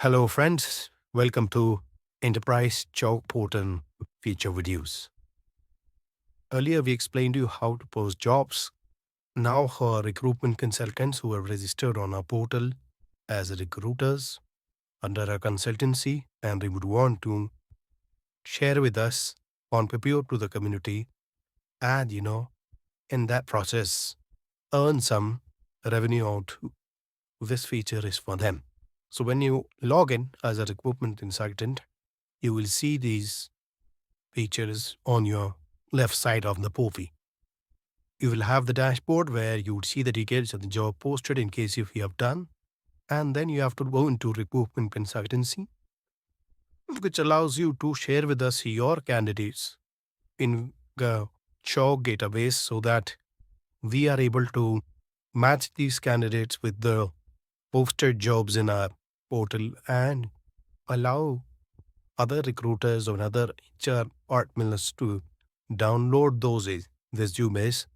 Hello, friends. Welcome to Enterprise CHAUWK Portal feature videos. Earlier, we explained to you how to post jobs. Now, for recruitment consultants who are registered on our portal as recruiters under our consultancy and they would want to share with us, contribute to the community, and in that process, earn some revenue out. This feature is for them. So, when you log in as a recruitment consultant, you will see these features on your left side of the profile. You will have the dashboard where you would see the details of the job posted in case if you have done. And then you have to go into recruitment consultancy, which allows you to share with us your candidates in the CHAUWK database so that we are able to match these candidates with the posted jobs in our portal and allow other recruiters or other HR partners to download those resumes.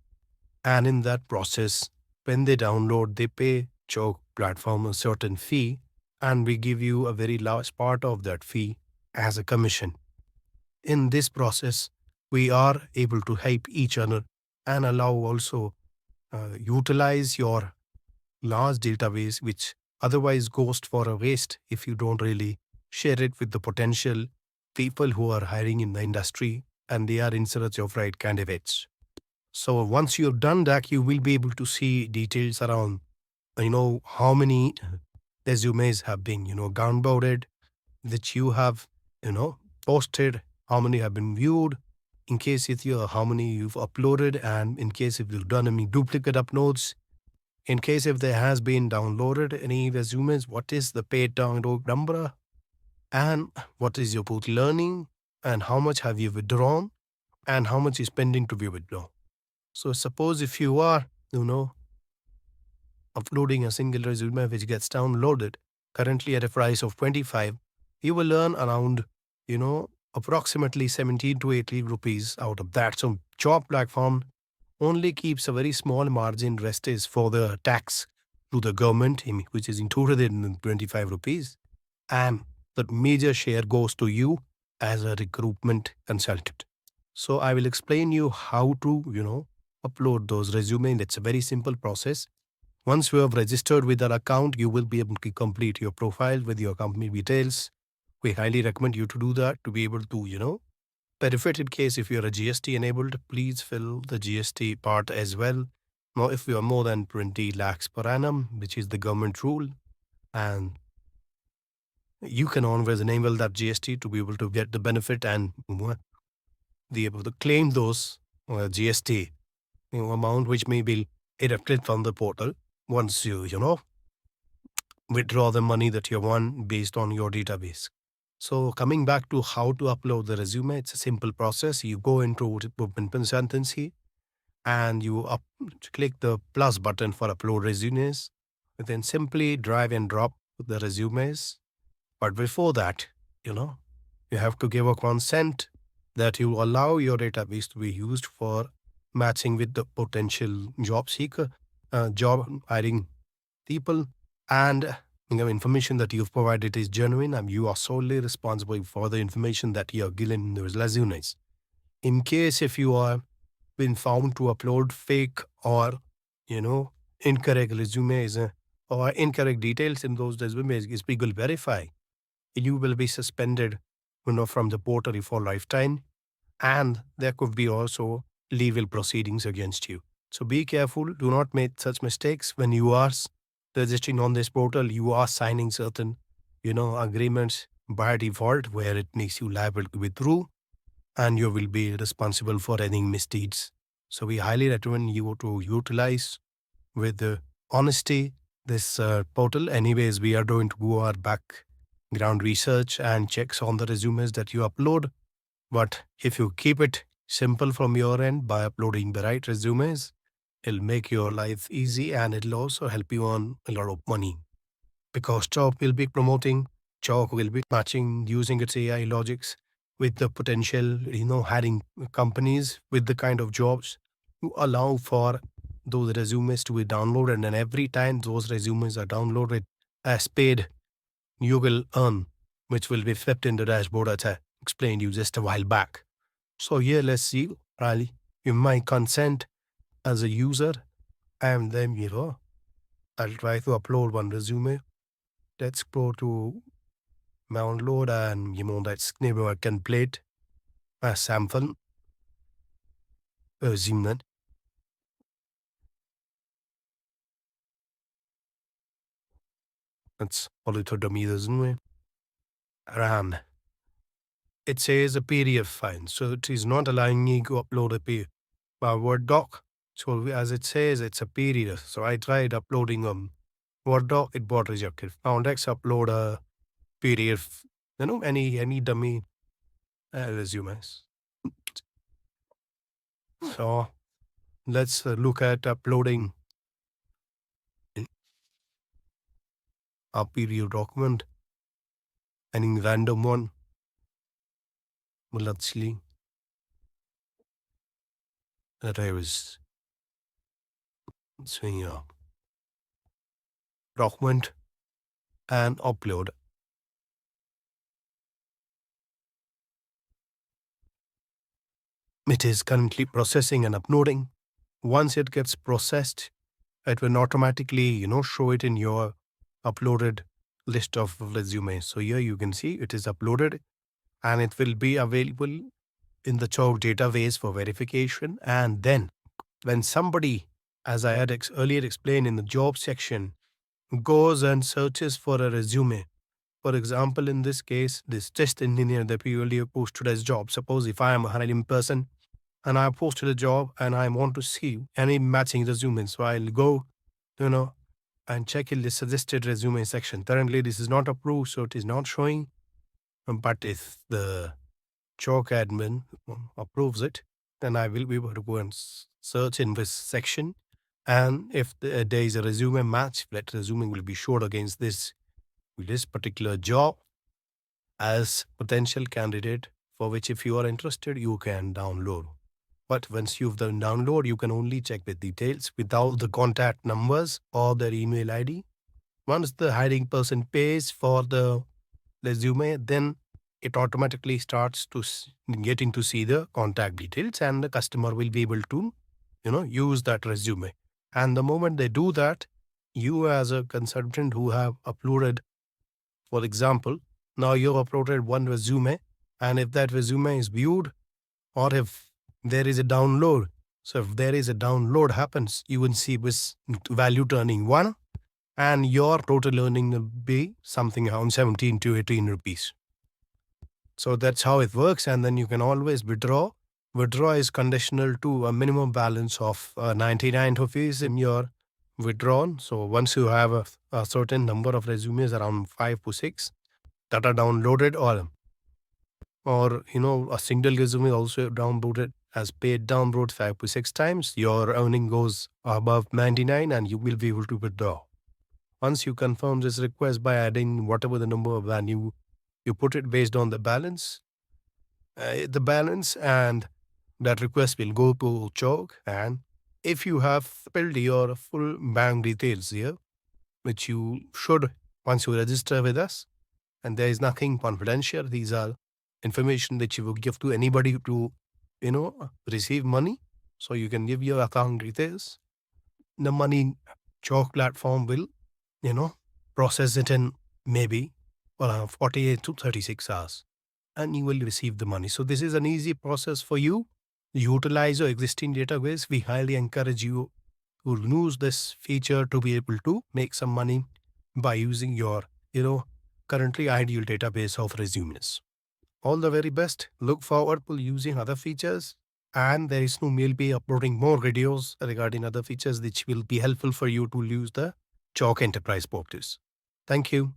And in that process, when they download, they pay CHAUWK platform a certain fee, and we give you a very large part of that fee as a commission. In this process, we are able to help each other and allow also utilize your large database, which otherwise goes for a waste if you don't really share it with the potential people who are hiring in the industry and they are in search of right candidates. So once you've done that, you will be able to see details around, how many resumes have been, downloaded, that you have, posted, how many have been viewed, in case if you how many you've uploaded, and in case if you've done any duplicate uploads, in case if there has been downloaded any resumes, what is the paid download number, and what is your both learning, and how much have you withdrawn, and how much is pending to be withdrawn. So suppose if you are, uploading a single resume which gets downloaded currently at a price of 25, you will earn around, approximately 17 to 80 rupees out of that. So job platform only keeps a very small margin. Rest is for the tax to the government, which is included in 25 rupees. And the major share goes to you as a recruitment consultant. So I will explain you how to, upload those resumes. It's a very simple process. Once you have registered with our account, you will be able to complete your profile with your company details. We highly recommend you to do that to be able to, benefit in case if you're a GST enabled, please fill the GST part as well. Now, if you are more than 20 lakhs per annum, which is the government rule, and you can always enable that GST to be able to get the benefit and be able to claim those GST amount which may be deducted from the portal once you withdraw the money that you won based on your database. So coming back to how to upload the resume, it's a simple process. You go into recruitment consultancy and you click the plus button for upload resumes. Then simply drag and drop the resumes. But before that, you have to give a consent that you allow your database to be used for matching with the potential job seeker, job hiring people, and information that you've provided is genuine, and you are solely responsible for the information that you are given in those resumes. In case if you are been found to upload fake or incorrect resumes or incorrect details in those resumes, if people verify, you will be suspended from the portal for lifetime, and there could be also legal proceedings against you. So be careful. Do not make such mistakes. When you are registering on this portal, you are signing certain, agreements by default where it makes you liable to withdraw, and you will be responsible for any misdeeds. So we highly recommend you to utilize with honesty this portal. Anyways, we are going to do our background research and checks on the resumes that you upload. But if you keep it simple from your end by uploading the right resumes, it'll make your life easy and it'll also help you earn a lot of money. Because CHAUWK will be promoting, CHAUWK will be matching using its AI logics with the potential, hiring companies with the kind of jobs to allow for those resumes to be downloaded. And every time those resumes are downloaded as paid, you will earn, which will be flipped in the dashboard as I explained you just a while back. So here, let's see, Riley, you might consent as a user, and then, I'll try to upload one resume. Let's go to download and, let's name a template, a sample resume. Let's call it a dummy resume. And it says a PDF file, so it is not allowing me to upload a Word doc. So as it says, it's a PDF. So I tried uploading Word doc, it got rejected. Now let's upload a PDF, any dummy resumes. So let's look at uploading a PDF document, any random one. Well, let's see that I was saying document and upload. It is currently processing and uploading. Once it gets processed, it will automatically, show it in your uploaded list of resumes. So here you can see it is uploaded and it will be available in the CHAUWK database for verification. And then when somebody, as I had earlier explained in the job section, goes and searches for a resume, for example, in this case, this test engineer that we earlier posted as job, suppose if I am a hiring person and I posted a job and I want to see any matching resumes, so I'll go, and check in the suggested resume section. Currently, this is not approved, so it is not showing. But if the CHAUWK admin approves it, then I will be able to go and search in this section. And if there is a resume match, that resume will be showed against this particular job as potential candidate, for which if you are interested, you can download. But once you've done download, you can only check the details without the contact numbers or their email ID. Once the hiring person pays for the resume, then it automatically starts to getting to see the contact details, and the customer will be able to, use that resume. And the moment they do that, you as a consultant who have uploaded, for example, now you've uploaded one resume, and if that resume is viewed, or if there is a download, so if there is a download happens, you will see this value turning 1, and your total earning will be something around 17 to 18 rupees. So that's how it works. And then you can always withdraw. Withdraw is conditional to a minimum balance of 99 rupees in your withdrawn. So once you have a certain number of resumes, around 5 to 6, that are downloaded, or a single resume also downloaded as paid download 5 to 6 times, your earning goes above 99 and you will be able to withdraw. Once you confirm this request by adding whatever the number of value you put it based on the balance, and that request will go to CHAUWK. And if you have filled your full bank details here, which you should once you register with us, and there is nothing confidential, these are information that you will give to anybody to, receive money. So you can give your account details. The money CHAUWK platform will, process it in maybe 48 to 36 hours, and you will receive the money. So this is an easy process for you. Utilize your existing database. We highly encourage you to use this feature to be able to make some money by using your, currently ideal database of resumes. All the very best. Look forward to using other features. And there is no will be uploading more videos regarding other features which will be helpful for you to use the CHAUWK Enterprise Portals. Thank you.